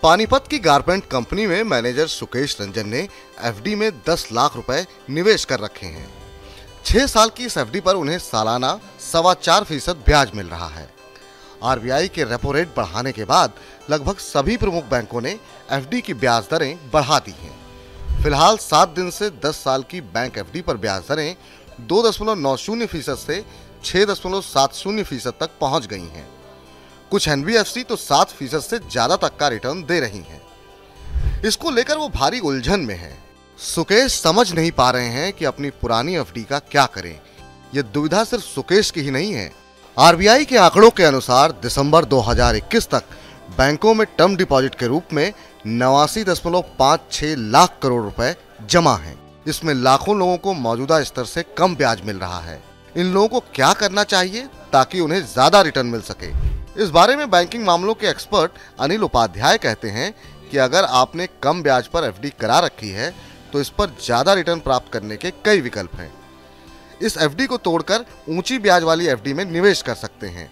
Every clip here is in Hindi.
पानीपत की गारमेंट कंपनी में मैनेजर सुकेश रंजन ने एफडी में 10 लाख रुपए निवेश कर रखे हैं। 6 साल की इस एफडी पर उन्हें सालाना 4.25% ब्याज मिल रहा है। आरबीआई के रेपो रेट बढ़ाने के बाद लगभग सभी प्रमुख बैंकों ने एफडी की ब्याज दरें बढ़ा दी हैं। फिलहाल 7 दिन से 10 साल की बैंक एफडी पर ब्याज दरें 2.90% से 6.70% तक पहुंच गई हैं। कुछ एनबीएफसी तो 7% से ज्यादा तक का रिटर्न दे रही हैं। इसको लेकर वो भारी उलझन में है। सुकेश समझ नहीं पा रहे हैं कि अपनी पुरानी एफडी का क्या करें। ये दुविधा सिर्फ सुकेश की ही नहीं है। आरबीआई के आंकड़ों के अनुसार दिसंबर 2021 तक बैंकों में टर्म डिपॉजिट के रूप में 89.56 लाख करोड़ रुपए जमा हैं। इसमें लाखों लोगों को मौजूदा स्तर से कम ब्याज मिल रहा है। इन लोगों को क्या करना चाहिए ताकि उन्हें ज्यादा रिटर्न मिल सके? इस बारे में बैंकिंग मामलों के एक्सपर्ट अनिल उपाध्याय कहते हैं कि अगर आपने कम ब्याज पर एफडी करा रखी है तो इस पर ज्यादा रिटर्न प्राप्त करने के कई विकल्प हैं। इस एफडी को तोड़कर ऊंची ब्याज वाली एफडी में निवेश कर सकते हैं।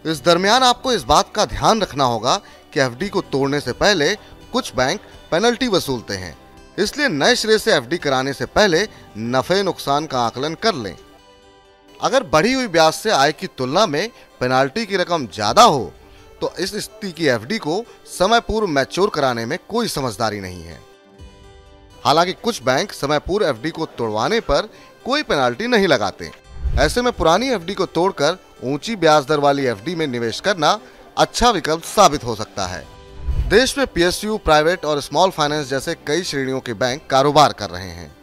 इस दरमियान आपको इस बात का ध्यान रखना होगा कि एफडी को तोड़ने से पहले कुछ बैंक पेनल्टी वसूलते हैं। इसलिए नए सिरे से एफडी कराने से पहले नफे नुकसान का आकलन कर लें। अगर बढ़ी हुई ब्याज से आय की तुलना में पेनाल्टी की रकम ज्यादा हो तो इस स्थिति की एफडी को समय पूर्व मैच्योर कराने में कोई समझदारी नहीं है। हालांकि कुछ बैंक समय पूर्व एफडी को तोड़वाने पर कोई पेनाल्टी नहीं लगाते। ऐसे में पुरानी एफडी को तोड़कर ऊंची ब्याज दर वाली एफडी में निवेश करना अच्छा विकल्प साबित हो सकता है। देश में पीएसयू, प्राइवेट और स्मॉल फाइनेंस जैसे कई श्रेणियों के बैंक कारोबार कर रहे हैं।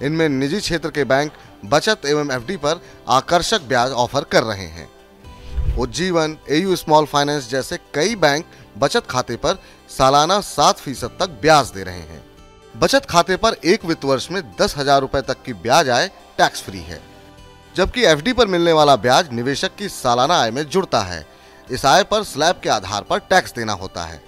इनमें निजी क्षेत्र के बैंक बचत एवं एफडी पर आकर्षक ब्याज ऑफर कर रहे हैं। उज्जीवन, एयू स्मॉल फाइनेंस जैसे कई बैंक बचत खाते पर सालाना 7% तक ब्याज दे रहे हैं। बचत खाते पर एक वित्त वर्ष में 10,000 रुपए तक की ब्याज आय टैक्स फ्री है, जबकि एफडी पर मिलने वाला ब्याज निवेशक की सालाना आय में जुड़ता है। इस आय पर स्लैब के आधार पर टैक्स देना होता है।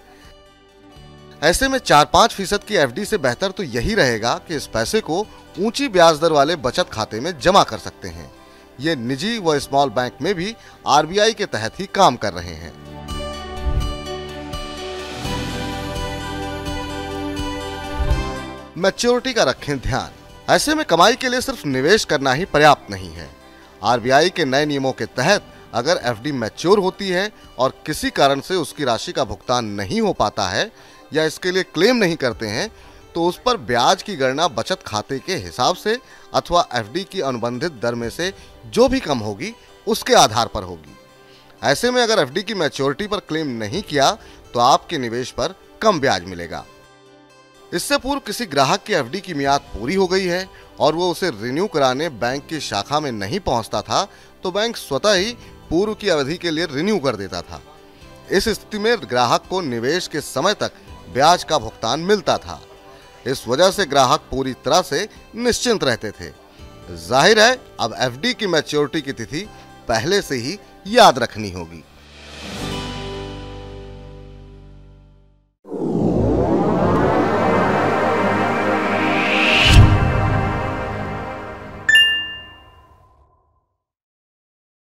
ऐसे में 4-5% की एफडी से बेहतर तो यही रहेगा कि इस पैसे को ऊंची ब्याज दर वाले बचत खाते में जमा कर सकते हैं। ये निजी व स्मॉल बैंक में भी आरबीआई के तहत ही काम कर रहे हैं। मैच्योरिटी का रखें ध्यान। ऐसे में कमाई के लिए सिर्फ निवेश करना ही पर्याप्त नहीं है। आरबीआई के नए नियमों के तहत अगर एफडी मैच्योर होती है और किसी कारण से उसकी राशि का भुगतान नहीं हो पाता है या इसके लिए क्लेम नहीं करते हैं तो उस पर ब्याज की गणना बचत खाते के हिसाब से अथवा एफडी की अनुबंधित दर में से जो भी कम होगी उसके आधार पर होगी। ऐसे में अगर एफडी की मैच्योरिटी पर क्लेम नहीं किया तो आपके निवेश पर कम ब्याज मिलेगा। इससे पूर्व किसी ग्राहक की एफडी की मियाद पूरी हो गई है और वो उसे रिन्यू कराने बैंक की शाखा में नहीं पहुंचता था तो बैंक स्वतः ही पूर्व की अवधि के लिए रिन्यू कर देता था। इस स्थिति में ग्राहक को निवेश के समय तक ब्याज का भुगतान मिलता था। इस वजह से ग्राहक पूरी तरह से निश्चिंत रहते थे। जाहिर है अब एफडी की मैच्योरिटी की तिथि पहले से ही याद रखनी होगी।